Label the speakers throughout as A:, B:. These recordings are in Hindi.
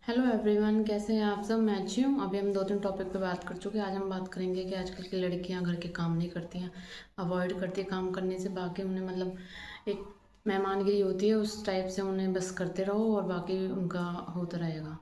A: हेलो एवरीवन, कैसे हैं आप सब। मैं अच्छी हूँ। अभी हम दो तीन टॉपिक पे बात कर चुके हैं। आज हम बात करेंगे कि आजकल की लड़कियां घर के काम नहीं करती हैं, अवॉइड करती हैं काम करने से। बाकी उन्हें मतलब एक मेहमानगिरी होती है, उस टाइप से उन्हें बस करते रहो और बाकी उनका होता रहेगा।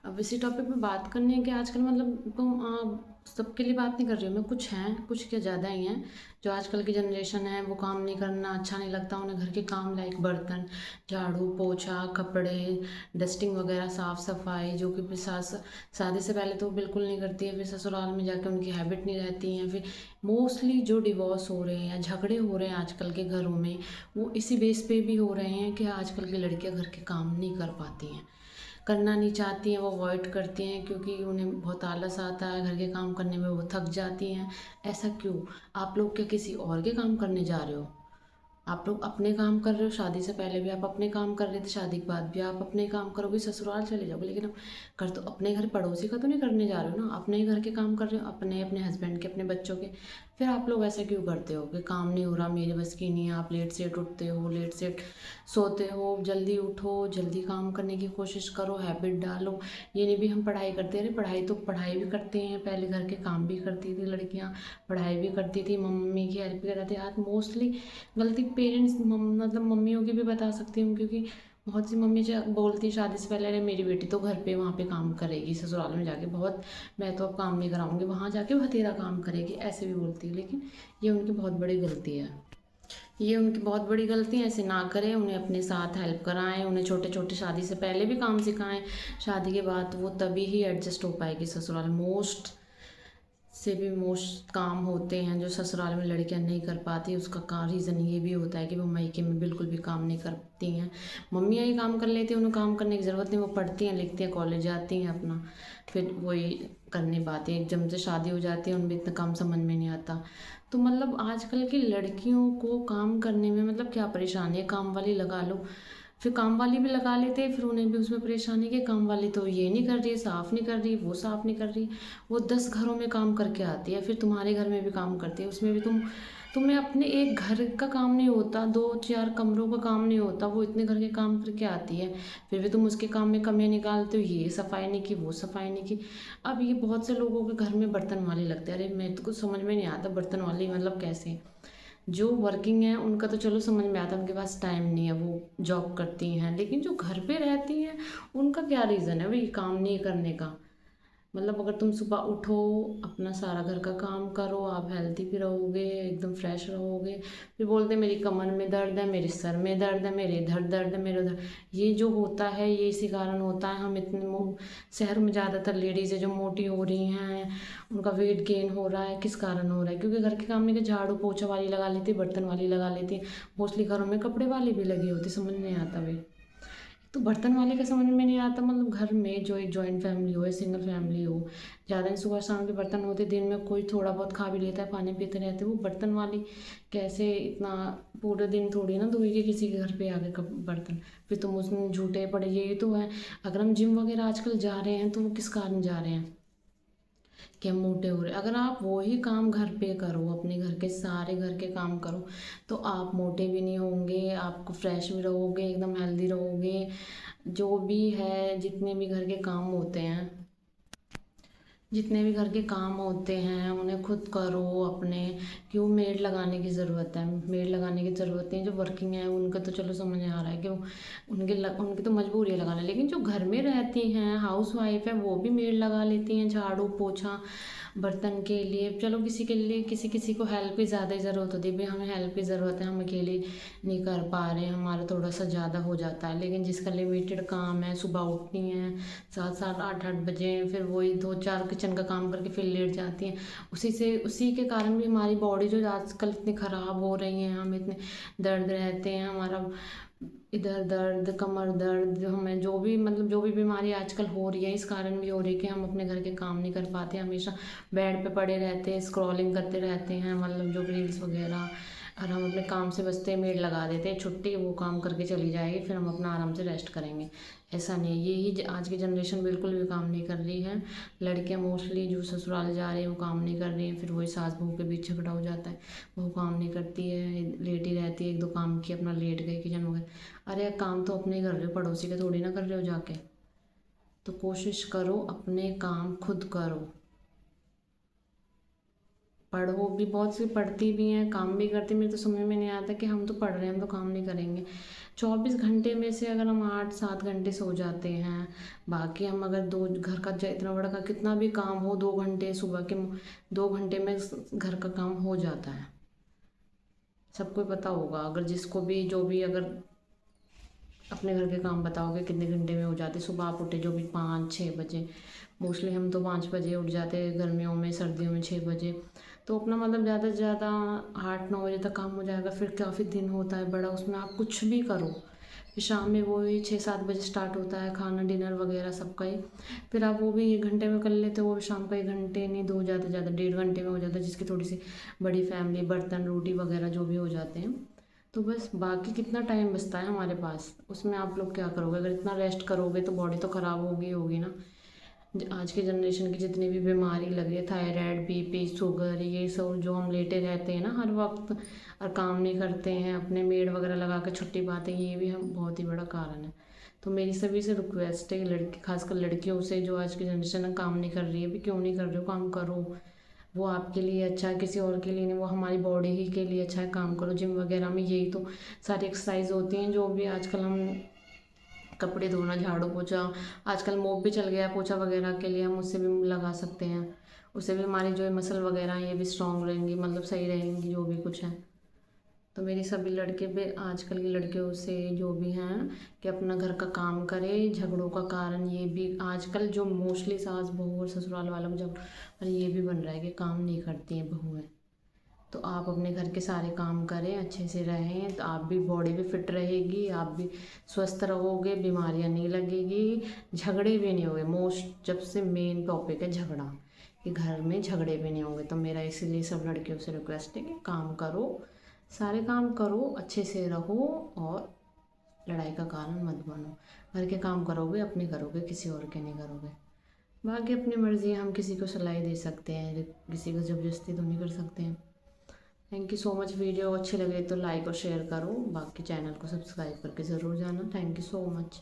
A: अब इसी टॉपिक पे बात करनी है कि आजकल मतलब सबके लिए बात नहीं कर रही हूँ मैं, कुछ हैं, कुछ क्या ज़्यादा ही हैं जो आजकल की जनरेशन है वो काम नहीं करना अच्छा नहीं लगता उन्हें। घर के काम लाइक बर्तन, झाड़ू पोछा, कपड़े, डस्टिंग वगैरह, साफ़ सफाई, जो कि फिर शादी से पहले तो वो बिल्कुल नहीं करती है, फिर ससुराल में जाकर उनकी हैबिट नहीं रहती है। फिर मोस्टली जो डिवोर्स हो रहे हैं या झगड़े हो रहे हैं आजकल के घरों में, वो इसी बेस पे भी हो रहे हैं कि आजकल की लड़कियां घर के काम नहीं कर पाती हैं, करना नहीं चाहती हैं, वो अवॉइड करती हैं क्योंकि उन्हें बहुत आलस आता है घर के काम करने में, वो थक जाती हैं। ऐसा क्यों? आप लोग क्या किसी और के काम करने जा रहे हो? आप लोग अपने काम कर रहे हो, शादी से पहले भी आप अपने काम कर रहे थे, शादी के बाद भी आप अपने काम करोगे, ससुराल चले जाओगे, लेकिन अब कर तो अपने घर, पड़ोसी का तो नहीं करने जा रहे हो ना, अपने ही घर के काम कर रहे हो, अपने अपने हस्बैंड के, अपने बच्चों के। फिर आप लोग ऐसा क्यों करते हो कि काम नहीं हो रहा, मेरे बस की नहीं है, आप लेट सेट उठते हो, लेट सेट सोते हो, जल्दी उठो, जल्दी काम करने की कोशिश करो, हैबिट डालो। ये नहीं भी हम पढ़ाई करते, अरे पढ़ाई तो पढ़ाई भी करते हैं, पहले घर के काम भी करती थी लड़कियाँ, पढ़ाई भी करती थी, मम्मी की हेल्प भी कराती थी। आज मोस्टली गलती पेरेंट्स मतलब मम्मियों की भी बता सकती हूँ, क्योंकि बहुत सी मम्मी जो बोलती है शादी से पहले, अरे मेरी बेटी तो घर पे वहाँ पे काम करेगी, ससुराल में जाके बहुत, मैं तो अब काम नहीं कराऊंगी, वहाँ जाके वह तेरा काम करेगी, ऐसे भी बोलती है। लेकिन ये उनकी बहुत बड़ी गलती है, ये उनकी बहुत बड़ी गलती है। ऐसे ना करें, उन्हें अपने साथ हेल्प कराएं, उन्हें छोटे छोटे शादी से पहले भी काम सिखाएं। शादी के बाद वो तभी ही एडजस्ट हो पाएगी ससुराल। से भी मोस्ट काम होते हैं जो ससुराल में लड़कियां नहीं कर पाती, उसका का रीज़न ये भी होता है कि वो मायके में बिल्कुल भी काम नहीं करती हैं। मम्मियाँ ही काम कर लेती हैं, उन्हें काम करने की ज़रूरत नहीं, वो पढ़ती हैं, लिखती हैं, कॉलेज जाती हैं अपना, फिर वही करने पाती हैं। जब से शादी हो जाती है उनमें इतना काम समझ में नहीं आता। तो मतलब आजकल की लड़कियों को काम करने में मतलब क्या परेशानी है? काम वाली लगा लो, फिर काम वाली भी लगा लेते हैं, फिर उन्हें भी उसमें परेशानी कि काम वाली तो ये नहीं कर रही, साफ़ नहीं कर रही, वो साफ़ नहीं कर रही। वो 10 घरों में काम करके आती है, फिर तुम्हारे घर में भी काम करती है, उसमें भी तुम्हें अपने एक घर का काम नहीं होता, दो चार कमरों का काम नहीं होता, वो इतने घर के काम करके आती है, फिर भी तुम उसके काम में कमियाँ निकालते हो, ये सफाई नहीं की, वो सफाई नहीं की। अब ये बहुत से लोगों के घर में बर्तन वाली लगते हैं। अरे मैं तो कुछ समझ में नहीं आता बर्तन वाली मतलब कैसे। जो वर्किंग है उनका तो चलो समझ में आता है, उनके पास टाइम नहीं है, वो जॉब करती हैं, लेकिन जो घर पे रहती हैं उनका क्या रीज़न है भाई काम नहीं करने का? मतलब अगर तुम सुबह उठो, अपना सारा घर का काम करो, आप हेल्थी भी रहोगे, एकदम फ्रेश रहोगे। फिर बोलते मेरी कमर में दर्द है, मेरे सर में दर्द है, मेरे इधर दर्द है, मेरे उधर। ये जो होता है ये इसी कारण होता है। हम इतने शहर में ज़्यादातर लेडीज़ है जो मोटी हो रही हैं, उनका वेट गेन हो रहा है, किस कारण हो रहा है? क्योंकि घर के काम में झाड़ू पोछा वाली लगा लेती, बर्तन वाली लगा लेती, मोस्टली घरों में कपड़े वाली भी लगी होती, समझ नहीं आता भाई। तो बर्तन वाले का समझ में नहीं आता, मतलब घर में जो एक जॉइंट फैमिली हो या सिंगल फैमिली हो, ज़्यादा नहीं सुबह शाम के बर्तन होते, दिन में कोई थोड़ा बहुत खा भी लेता है, पानी पीते रहते, वो बर्तन वाली कैसे इतना पूरे दिन थोड़ी ना धोएगी किसी के घर पे आके कब बर्तन। फिर तुम उसमें झूठे पड़े, यही तो है। अगर हम जिम वगैरह आजकल जा रहे हैं तो वो किस कारण जा रहे हैं? कि हम मोटे हो रहे हैं। अगर आप वही काम घर पे करो, अपने घर के सारे घर के काम करो, तो आप मोटे भी नहीं होंगे, आपको फ्रेश भी रहोगे, एकदम हेल्दी रहोगे। जो भी है, जितने भी घर के काम होते हैं, जितने भी घर के काम होते हैं उन्हें खुद करो अपने। क्यों मेड लगाने की ज़रूरत है? मेड लगाने की ज़रूरत नहीं। जो वर्किंग है उनका तो चलो समझ में आ रहा है कि उनकी तो मजबूरी है लगाना, लेकिन जो घर में रहती हैं हाउस वाइफ है वो भी मेड लगा लेती हैं, झाड़ू पोछा, बर्तन के लिए। चलो किसी के लिए, किसी किसी को हेल्प की ज़्यादा ही ज़रूरत होती है, भाई हमें हेल्प की ज़रूरत है, हम अकेले नहीं कर पा रहे हैं, हमारा थोड़ा सा ज़्यादा हो जाता है। लेकिन जिसका लिमिटेड काम है, सुबह उठती हैं 7 7 8 8 बजे, फिर वही 2 4 किचन का काम करके फिर लेट जाती हैं। उसी के कारण भी हमारी बॉडी जो आजकल इतनी ख़राब हो रही है, हम इतने दर्द रहते हैं, हमारा इधर दर्द, कमर दर्द, जो हमें जो भी मतलब जो भी बीमारी आजकल हो रही है, इस कारण भी हो रही है कि हम अपने घर के काम नहीं कर पाते, हमेशा बेड पे पड़े रहते हैं, स्क्रॉलिंग करते रहते हैं, मतलब जो रील्स वगैरह। और हम अपने काम से बचते मेड लगा देते हैं, छुट्टी, वो काम करके चली जाएगी, फिर हम अपना आराम से रेस्ट करेंगे। ऐसा नहीं है, यही आज की जनरेशन बिल्कुल भी काम नहीं कर रही है। लड़कियां मोस्टली जो ससुराल जा रही हैं वो काम नहीं कर रही हैं, फिर वही सास बहू के बीच झगड़ा हो जाता है, वो काम नहीं करती है, लेटी रहती है, एक दो काम की अपना लेट गई किचन वगैरह। अरे काम तो अपने ही कर रहे हो, पड़ोसी के थोड़ी ना कर रहे हो जाके। तो कोशिश करो अपने काम खुद करो। पढ़ो भी, बहुत सी पढ़ती भी हैं काम भी करती, मेरे तो समझ में नहीं आता कि हम तो पढ़ रहे हैं, हम तो काम नहीं करेंगे। 24 घंटे में से अगर हम 8-7 घंटे सो जाते हैं, बाकी हम अगर दो घर का इतना बड़ा का कितना भी काम हो, 2 घंटे सुबह के 2 घंटे में घर का काम हो जाता है। सबको पता होगा, अगर जिसको भी जो भी अगर अपने घर के काम बताओगे कितने घंटे में हो जाते। सुबह आप उठे जो भी 5-6 बजे, मोस्टली हम तो 5 बजे उठ जाते हैं गर्मियों में, सर्दियों में 6 बजे। तो अपना मतलब ज़्यादा से ज़्यादा 8-9 बजे तक काम हो जाएगा। फिर काफ़ी दिन होता है बड़ा, उसमें आप कुछ भी करो। फिर शाम में वही 6-7 बजे स्टार्ट होता है खाना डिनर वगैरह सबका ही। फिर आप वो भी 1 घंटे में कर लेते हो, वो भी शाम का 1 घंटे नहीं, 2 ज़्यादा से ज़्यादा 1.5 घंटे में हो जाता है, जिसकी थोड़ी सी बड़ी फैमिली, बर्तन रोटी वगैरह जो भी हो जाते हैं। तो बस बाकी कितना टाइम बचता है हमारे पास, उसमें आप लोग क्या करोगे? अगर इतना रेस्ट करोगे तो बॉडी तो ख़राब होगी होगी ना। आज के जनरेशन की जितनी भी बीमारी लगी है, थायराइड, बीपी, शुगर, ये सब जो हम लेटे रहते हैं ना हर वक्त और काम नहीं करते हैं, अपने मेड वगैरह लगा के छुट्टी पाते हैं, ये भी हम बहुत ही बड़ा कारण है। तो मेरी सभी से रिक्वेस्ट है कि लड़की, खासकर लड़कियों से जो आज की जनरेशन है काम नहीं कर रही है, भी क्यों नहीं कर रहे हो, काम करो। वो आपके लिए अच्छा है, किसी और के लिए नहीं, वो हमारी बॉडी ही के लिए अच्छा है। काम करो, जिम वगैरह में यही तो सारी एक्सरसाइज होती हैं जो भी आजकल हम कपड़े धोना, झाड़ू पोछा, आजकल मोप भी चल गया है पोछा वगैरह के लिए, हम उससे भी लगा सकते हैं। उससे भी हमारी जो मसल वगैरह हैं ये भी स्ट्रांग रहेंगी, मतलब सही रहेंगी जो भी कुछ है। तो मेरी सभी लड़के भी, आजकल की लड़कियों से जो भी हैं कि अपना घर का काम करें। झगड़ों का कारण ये भी आजकल जो मोस्टली सास बहू और ससुराल वालों को जब और ये भी बन रहा है कि काम नहीं करती हैं बहुएं। तो आप अपने घर के सारे काम करें, अच्छे से रहें, तो आप भी बॉडी भी फिट रहेगी, आप भी स्वस्थ रहोगे, बीमारियां नहीं लगेगी, झगड़े भी नहीं होंगे। मोस्ट जब से मेन टॉपिक है झगड़ा, कि घर में झगड़े भी नहीं होंगे। तो मेरा इसीलिए सब लड़कियों से रिक्वेस्ट है कि काम करो, सारे काम करो, अच्छे से रहो और लड़ाई का कारण मत बनो। घर के काम करोगे अपने करोगे, किसी और के नहीं करोगे। बाकी अपनी मर्ज़ी है, हम किसी को सलाह दे सकते हैं, किसी को ज़बरदस्ती तो नहीं कर सकते हैं। Thank you so much. Video अच्छी लगे तो लाइक और शेयर करो, बाकी चैनल को सब्सक्राइब करके ज़रूर जाना। Thank you so much.